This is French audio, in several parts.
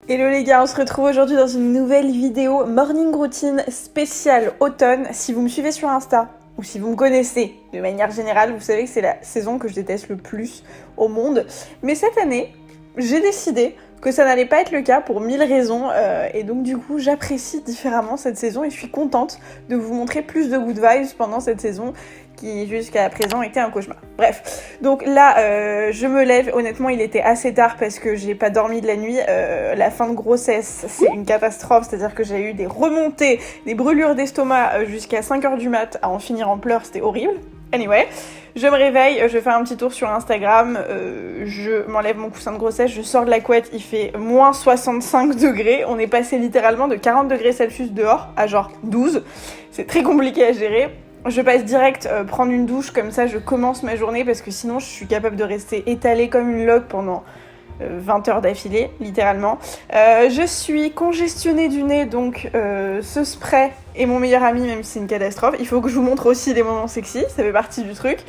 Hello les gars, on se retrouve aujourd'hui dans une nouvelle vidéo morning routine spéciale automne. Si vous me suivez sur Insta ou si vous me connaissez de manière générale, vous savez que c'est la saison que je déteste le plus au monde. Mais cette année, j'ai décidé que ça n'allait pas être le cas pour 1000 raisons et donc du coup j'apprécie différemment cette saison et je suis contente de vous montrer plus de good vibes pendant cette saison qui jusqu'à présent était un cauchemar. Bref, donc là je me lève, honnêtement il était assez tard parce que j'ai pas dormi de la nuit, la fin de grossesse c'est une catastrophe, c'est-à-dire que j'ai eu des remontées, des brûlures d'estomac jusqu'à 5h du mat à en finir en pleurs, c'était horrible. Anyway, je me réveille, je fais un petit tour sur Instagram, je m'enlève mon coussin de grossesse, je sors de la couette, il fait moins 65 degrés, on est passé littéralement de 40 degrés Celsius dehors à genre 12, c'est très compliqué à gérer. Je passe direct prendre une douche, comme ça je commence ma journée parce que sinon je suis capable de rester étalée comme une loque pendant 20 heures d'affilée, littéralement. Je suis congestionnée du nez, donc ce spray est mon meilleur ami, même si c'est une catastrophe. Il faut que je vous montre aussi les moments sexy, ça fait partie du truc.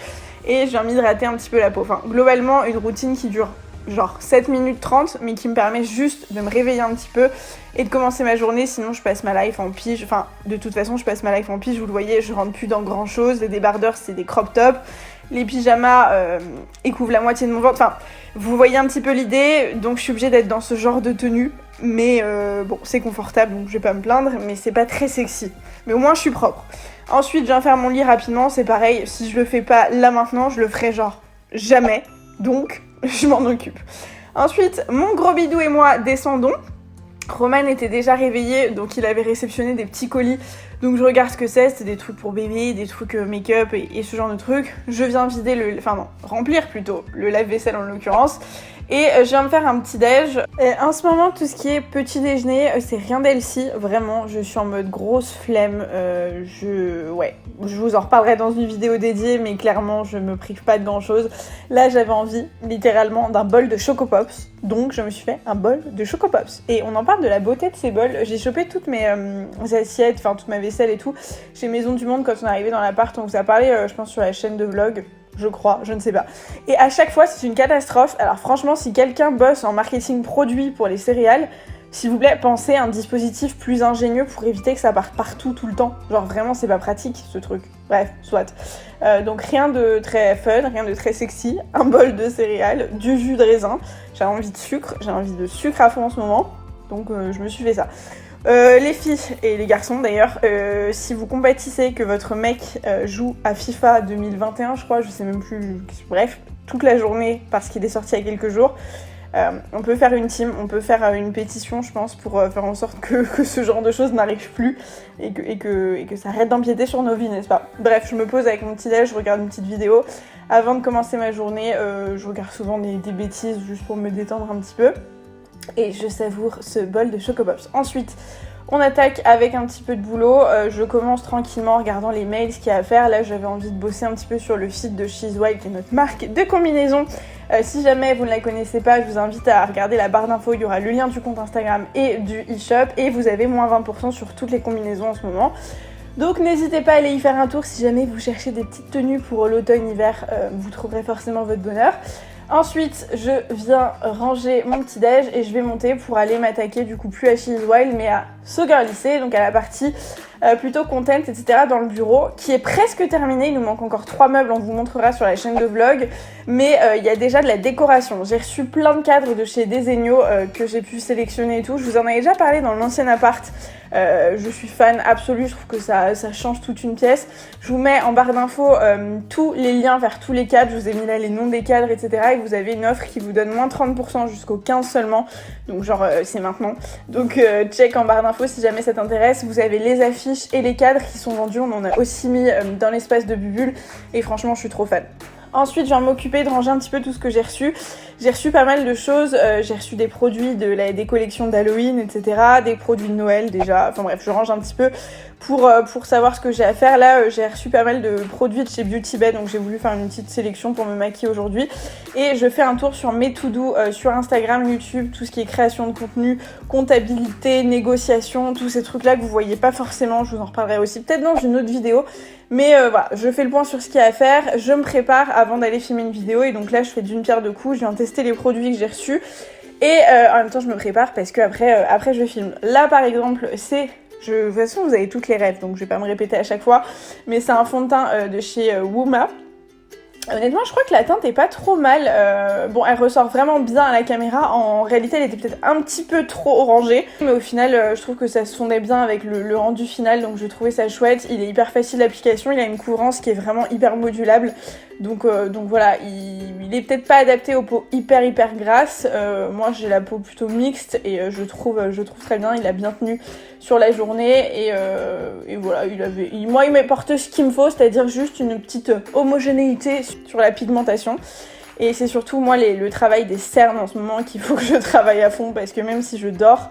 Et je viens m'hydrater un petit peu la peau. Enfin, globalement, une routine qui dure genre 7 minutes 30, mais qui me permet juste de me réveiller un petit peu et de commencer ma journée, sinon je passe ma life en pige. Enfin, de toute façon, je passe ma life en pige, vous le voyez, je rentre plus dans grand chose. Les débardeurs, c'est des crop tops. Les pyjamas couvrent la moitié de mon ventre. Enfin, vous voyez un petit peu l'idée, donc je suis obligée d'être dans ce genre de tenue. Mais bon, c'est confortable, donc je vais pas me plaindre, mais c'est pas très sexy. Mais au moins, je suis propre. Ensuite, je viens faire mon lit rapidement, c'est pareil. Si je le fais pas là maintenant, je le ferai genre jamais. Donc, je m'en occupe. Ensuite, mon gros bidou et moi descendons. Roman était déjà réveillé, donc il avait réceptionné des petits colis. Donc je regarde ce que c'est des trucs pour bébé, des trucs make-up et ce genre de trucs. Je viens vider remplir plutôt le lave-vaisselle en l'occurrence. Et je viens me faire un petit déj. En ce moment, tout ce qui est petit déjeuner, c'est rien d'healthy, vraiment. Je suis en mode grosse flemme. Je vous en reparlerai dans une vidéo dédiée, mais clairement, je me prive pas de grand chose. Là, j'avais envie, littéralement, d'un bol de Choco Pops. Donc, je me suis fait un bol de Choco Pops. Et on en parle de la beauté de ces bols. J'ai chopé toutes mes assiettes, enfin toute ma vaisselle et tout, chez Maison du Monde quand on est arrivé dans l'appart. On vous a parlé, je pense, sur la chaîne de vlog. Je crois, je ne sais pas. Et à chaque fois, c'est une catastrophe. Alors franchement, si quelqu'un bosse en marketing produit pour les céréales, s'il vous plaît, pensez à un dispositif plus ingénieux pour éviter que ça parte partout tout le temps. Genre vraiment, c'est pas pratique ce truc. Bref, soit. Donc rien de très fun, rien de très sexy. Un bol de céréales, du jus de raisin. J'avais envie de sucre à fond en ce moment. Donc je me suis fait ça. Les filles et les garçons d'ailleurs, si vous compatissez que votre mec joue à FIFA 2021, je crois, je sais même plus, bref, toute la journée parce qu'il est sorti il y a quelques jours, on peut faire une team, on peut faire une pétition, je pense, pour faire en sorte que ce genre de choses n'arrive plus et que ça arrête d'empiéter sur nos vies, n'est-ce pas? Bref, je me pose avec mon petit déj, je regarde une petite vidéo. Avant de commencer ma journée, je regarde souvent des bêtises juste pour me détendre un petit peu. Et je savoure ce bol de Choco Pops. Ensuite, on attaque avec un petit peu de boulot. Je commence tranquillement en regardant les mails, ce qu'il y a à faire. Là, j'avais envie de bosser un petit peu sur le site de She's Wild, qui est notre marque de combinaison. Si jamais vous ne la connaissez pas, je vous invite à regarder la barre d'infos. Il y aura le lien du compte Instagram et du e-shop. Et vous avez moins 20% sur toutes les combinaisons en ce moment. Donc n'hésitez pas à aller y faire un tour si jamais vous cherchez des petites tenues pour l'automne-hiver. Vous trouverez forcément votre bonheur. Ensuite, je viens ranger mon petit déj et je vais monter pour aller m'attaquer du coup plus à She's Wild mais à So Girlissé, donc à la partie plutôt content, etc. dans le bureau, qui est presque terminée. Il nous manque encore 3 meubles, on vous montrera sur la chaîne de vlog, mais il y a déjà de la décoration. J'ai reçu plein de cadres de chez Desenio que j'ai pu sélectionner et tout. Je vous en avais déjà parlé dans l'ancien appart. Je suis fan absolue, je trouve que ça change toute une pièce. Je vous mets en barre d'infos tous les liens vers tous les cadres, je vous ai mis là les noms des cadres, etc. Et vous avez une offre qui vous donne moins 30% jusqu'au 15 seulement, donc genre c'est maintenant. Donc check en barre d'infos si jamais ça t'intéresse. Vous avez les affiches et les cadres qui sont vendus, on en a aussi mis dans l'espace de Bubule et franchement je suis trop fan. Ensuite, je viens m'occuper de ranger un petit peu tout ce que j'ai reçu. J'ai reçu pas mal de choses. J'ai reçu des produits des collections d'Halloween, etc. Des produits de Noël déjà. Enfin bref, je range un petit peu pour savoir ce que j'ai à faire. Là, j'ai reçu pas mal de produits de chez Beauty Bay, donc j'ai voulu faire une petite sélection pour me maquiller aujourd'hui. Et je fais un tour sur mes to-do sur Instagram, YouTube, tout ce qui est création de contenu, comptabilité, négociation, tous ces trucs-là que vous voyez pas forcément. Je vous en reparlerai aussi peut-être dans une autre vidéo. Mais voilà, je fais le point sur ce qu'il y a à faire, je me prépare avant d'aller filmer une vidéo et donc là je fais d'une pierre deux coups, je viens tester les produits que j'ai reçus Et en même temps je me prépare parce que après je filme. Là par exemple c'est... de toute façon vous avez toutes les rêves donc je vais pas me répéter à chaque fois, mais c'est un fond de teint de chez Wuma. Honnêtement, je crois que la teinte est pas trop mal. Bon, elle ressort vraiment bien à la caméra. En réalité, elle était peut-être un petit peu trop orangée. Mais au final, je trouve que ça se fondait bien avec le rendu final. Donc, je trouvais ça chouette. Il est hyper facile d'application. Il a une couvrance qui est vraiment hyper modulable. Donc voilà, il est peut-être pas adapté aux peaux hyper grasses. Moi, j'ai la peau plutôt mixte et je trouve très bien. Il a bien tenu sur la journée et voilà, moi, il m'apporte ce qu'il me faut, c'est-à-dire juste une petite homogénéité sur la pigmentation. Et c'est surtout moi le travail des cernes en ce moment qu'il faut que je travaille à fond parce que même si je dors,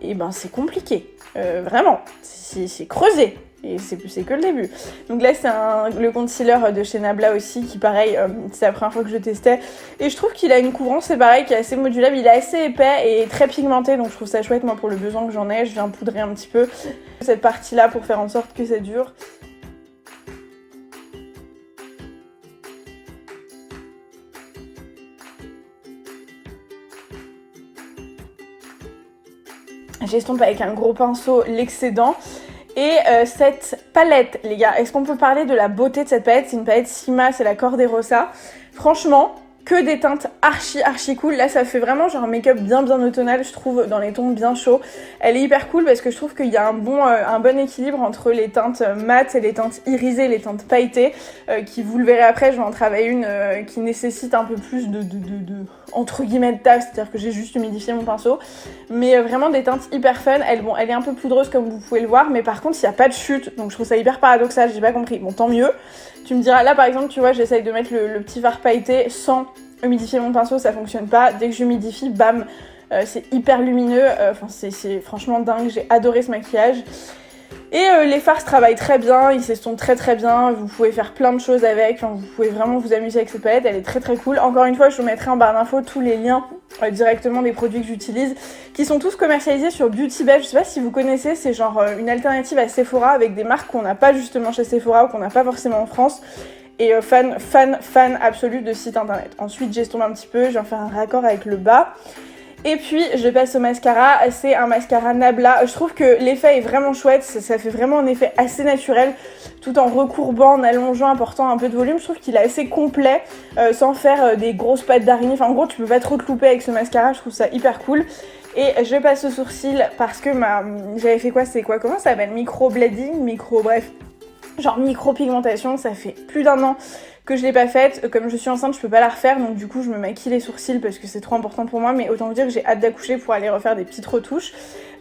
et ben c'est compliqué. Vraiment, c'est creusé. Et c'est que le début. Donc là c'est le concealer de chez Nabla aussi qui pareil, c'est la première fois que je testais. Et je trouve qu'il a une couvrance, c'est pareil, qui est assez modulable. Il est assez épais et très pigmenté donc je trouve ça chouette moi pour le besoin que j'en ai. Je viens poudrer un petit peu cette partie là pour faire en sorte que ça dure. J'estompe avec un gros pinceau l'excédent. Et cette palette, les gars, est-ce qu'on peut parler de la beauté de cette palette? C'est une palette Sima, c'est la Cordé Rosa. Franchement, que des teintes archi cool. Là, ça fait vraiment genre un make-up bien automnal, je trouve, dans les tons bien chauds. Elle est hyper cool parce que je trouve qu'il y a un bon équilibre entre les teintes mates et les teintes irisées, les teintes pailletées, qui, vous le verrez après, je vais en travailler une qui nécessite un peu plus de entre guillemets de taf, c'est-à-dire que j'ai juste humidifié mon pinceau. Mais vraiment des teintes hyper fun. Elle est un peu poudreuse comme vous pouvez le voir, mais par contre, il n'y a pas de chute, donc je trouve ça hyper paradoxal, j'ai pas compris. Bon, tant mieux. Tu me diras, là par exemple, tu vois, j'essaye de mettre le petit fard pailleté sans humidifier mon pinceau, ça fonctionne pas. Dès que j'humidifie, bam, c'est hyper lumineux. Enfin, c'est franchement dingue, j'ai adoré ce maquillage. Et les fards se travaillent très bien, ils s'estompent très bien, vous pouvez faire plein de choses avec, enfin, vous pouvez vraiment vous amuser avec cette palette, elle est très cool. Encore une fois, je vous mettrai en barre d'infos tous les liens directement des produits que j'utilise, qui sont tous commercialisés sur Beauty Bay. Je sais pas si vous connaissez, c'est genre une alternative à Sephora avec des marques qu'on n'a pas justement chez Sephora ou qu'on n'a pas forcément en France. Et fan absolu de site internet. Ensuite, j'estompe un petit peu, je viens faire un raccord avec le bas. Et puis je passe au mascara, c'est un mascara Nabla. Je trouve que l'effet est vraiment chouette, ça fait vraiment un effet assez naturel, tout en recourbant, en allongeant, apportant un peu de volume. Je trouve qu'il est assez complet, sans faire des grosses pattes d'araignée. Enfin en gros tu peux pas trop te louper avec ce mascara, je trouve ça hyper cool. Et je passe au sourcil parce que j'avais fait comment ça s'appelle, micro-blading, genre micro-pigmentation, ça fait plus d'1 an que je l'ai pas faite. Comme je suis enceinte, je peux pas la refaire, donc du coup je me maquille les sourcils parce que c'est trop important pour moi, mais autant vous dire que j'ai hâte d'accoucher pour aller refaire des petites retouches.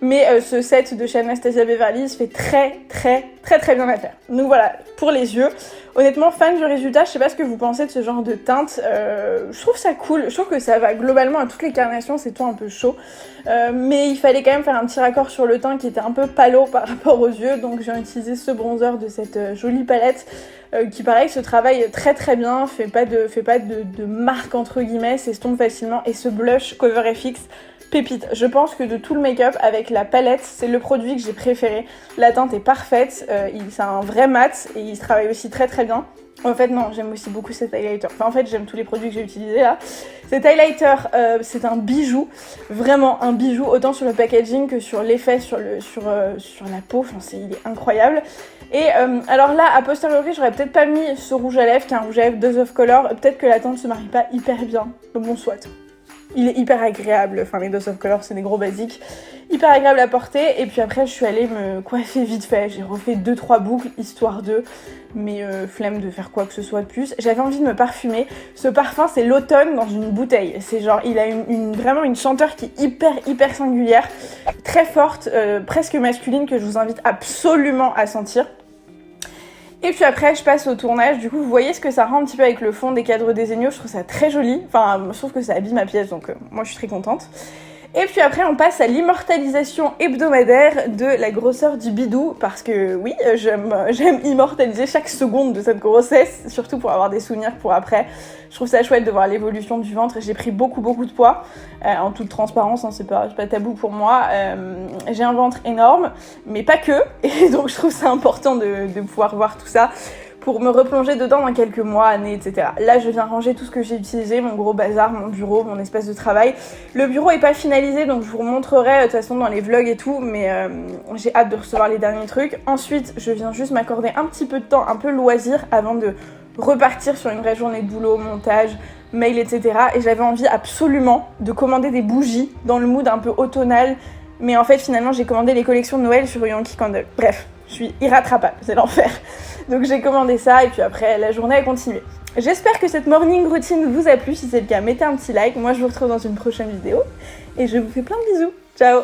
Mais ce set de chez Anastasia Beverly Hills fait très bien l'affaire. Donc voilà, pour les yeux, honnêtement fan du résultat. Je sais pas ce que vous pensez de ce genre de teinte, je trouve ça cool, je trouve que ça va globalement à toutes les carnations, ces tons un peu chauds, mais il fallait quand même faire un petit raccord sur le teint qui était un peu pâle par rapport aux yeux, donc j'ai utilisé ce bronzer de cette jolie palette qui pareil se travaille très bien, fait pas de marque entre guillemets, s'estompe facilement, et ce blush Cover FX pépite. Je pense que de tout le make-up avec la palette, c'est le produit que j'ai préféré. La teinte est parfaite, c'est un vrai mat et il se travaille aussi très bien. En fait non, j'aime aussi beaucoup cet highlighter. Enfin en fait j'aime tous les produits que j'ai utilisés là. Cet highlighter, c'est un bijou, vraiment un bijou, autant sur le packaging que sur l'effet sur la peau. Enfin il est incroyable. Et alors là, a posteriori, j'aurais peut-être pas mis ce rouge à lèvres, qui est un rouge à lèvres Dose of Color. Peut-être que la teinte se marie pas hyper bien. Bon, soit. Il est hyper agréable. Enfin, les Dose of Color, c'est des gros basiques. Hyper agréable à porter. Et puis après, je suis allée me coiffer vite fait. J'ai refait 2-3 boucles, histoire de... Mais flemme de faire quoi que ce soit de plus. J'avais envie de me parfumer. Ce parfum, c'est l'automne dans une bouteille. C'est genre, il a vraiment une senteur qui est hyper singulière. Très forte, presque masculine, que je vous invite absolument à sentir. Et puis après, je passe au tournage. Du coup, vous voyez ce que ça rend un petit peu avec le fond des cadres désignaux. Je trouve ça très joli. Enfin, je trouve que ça habille ma pièce, donc moi, je suis très contente. Et puis après, on passe à l'immortalisation hebdomadaire de la grosseur du bidou. Parce que oui, j'aime immortaliser chaque seconde de cette grossesse. Surtout pour avoir des souvenirs pour après. Je trouve ça chouette de voir l'évolution du ventre. Et j'ai pris beaucoup de poids. En toute transparence, hein, c'est pas tabou pour moi. J'ai un ventre énorme, mais pas que. Et donc, je trouve ça important de pouvoir voir tout ça pour me replonger dedans dans quelques mois, années, etc. Là, je viens ranger tout ce que j'ai utilisé, mon gros bazar, mon bureau, mon espace de travail. Le bureau est pas finalisé, donc je vous remontrerai de toute façon dans les vlogs et tout, mais j'ai hâte de recevoir les derniers trucs. Ensuite, je viens juste m'accorder un petit peu de temps, un peu loisir, avant de repartir sur une vraie journée de boulot, montage, mail, etc. Et j'avais envie absolument de commander des bougies dans le mood un peu automnal, mais en fait, finalement, j'ai commandé les collections de Noël sur Yankee Candle. Bref, je suis irrattrapable, c'est l'enfer. Donc j'ai commandé ça, et puis après, la journée a continué. J'espère que cette morning routine vous a plu. Si c'est le cas, mettez un petit like. Moi, je vous retrouve dans une prochaine vidéo, et je vous fais plein de bisous. Ciao!